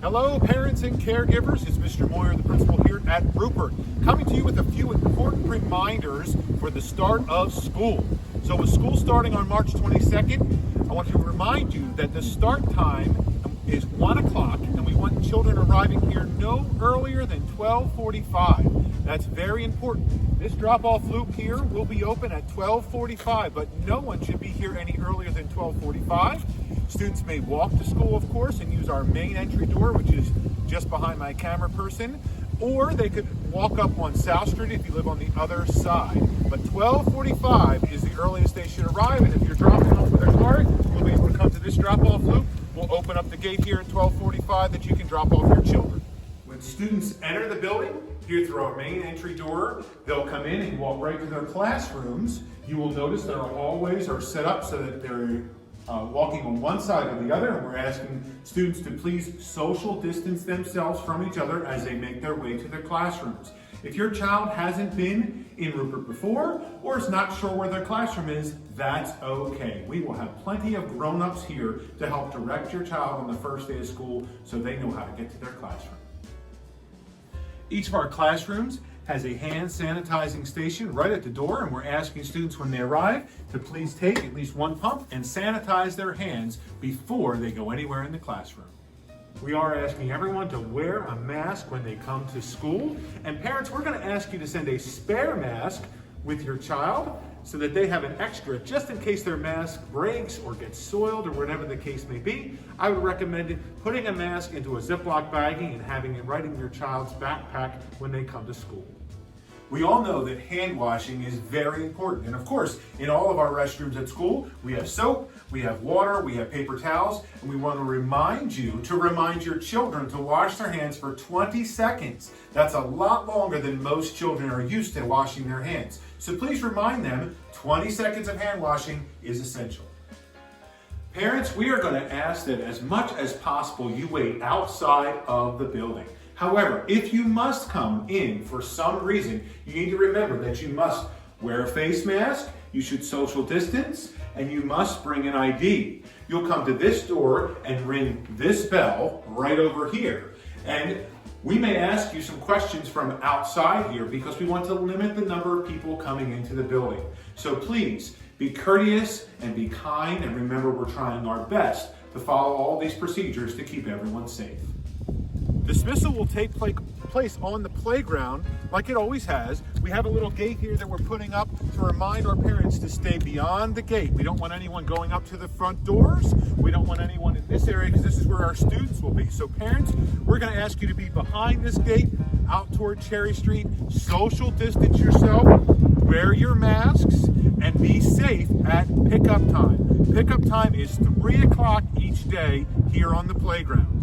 Hello, parents and caregivers. It's Mr. Moyer, the principal here at Rupert, coming to you with a few important reminders for the start of school. So with school starting on March 22nd, I want to remind you that the start time is 1 o'clock, and we want children arriving here no earlier than 12:45. That's very important. This drop-off loop here will be open at 12:45, but no one should be here any earlier than 12:45. Students may walk to school, of course, and use our main entry door, which is just behind my camera person, or they could walk up on South Street if you live on the other side. But 12:45 is the earliest they should arrive, and if you're dropping off with a car, you'll be able to come to this drop-off loop. We'll open up the gate here at 12:45 that you can drop off your children. When students enter the building, here through our main entry door, they'll come in and walk right to their classrooms. You will notice that our hallways are set up so that they're walking on one side or the other, and we're asking students to please social distance themselves from each other as they make their way to their classrooms. If your child hasn't been in Rupert before or is not sure where their classroom is, that's okay. We will have plenty of grown-ups here to help direct your child on the first day of school so they know how to get to their classroom. Each of our classrooms has a hand sanitizing station right at the door, and we're asking students when they arrive to please take at least one pump and sanitize their hands before they go anywhere in the classroom. We are asking everyone to wear a mask when they come to school, and parents, we're going to ask you to send a spare mask with your child so that they have an extra just in case their mask breaks or gets soiled or whatever the case may be. I would recommend putting a mask into a Ziploc bagging and having it right in your child's backpack when they come to school. We all know that hand washing is very important. And of course, in all of our restrooms at school, we have soap, we have water, we have paper towels, and we want to remind you to remind your children to wash their hands for 20 seconds. That's a lot longer than most children are used to washing their hands. So please remind them 20 seconds of hand washing is essential. Parents, we are going to ask that as much as possible you wait outside of the building. However, if you must come in for some reason, you need to remember that you must wear a face mask, you should social distance, and you must bring an ID. You'll come to this door and ring this bell right over here. And we may ask you some questions from outside here because we want to limit the number of people coming into the building. So please be courteous and be kind, and remember we're trying our best to follow all these procedures to keep everyone safe. Dismissal will take place on the playground like it always has. We have a little gate here that we're putting up to remind our parents to stay beyond the gate. We don't want anyone going up to the front doors. We don't want anyone in this area because this is where our students will be. So parents, we're going to ask you to be behind this gate out toward Cherry Street. Social distance yourself, wear your masks, and be safe at pickup time. Pickup time is 3 o'clock each day here on the playground.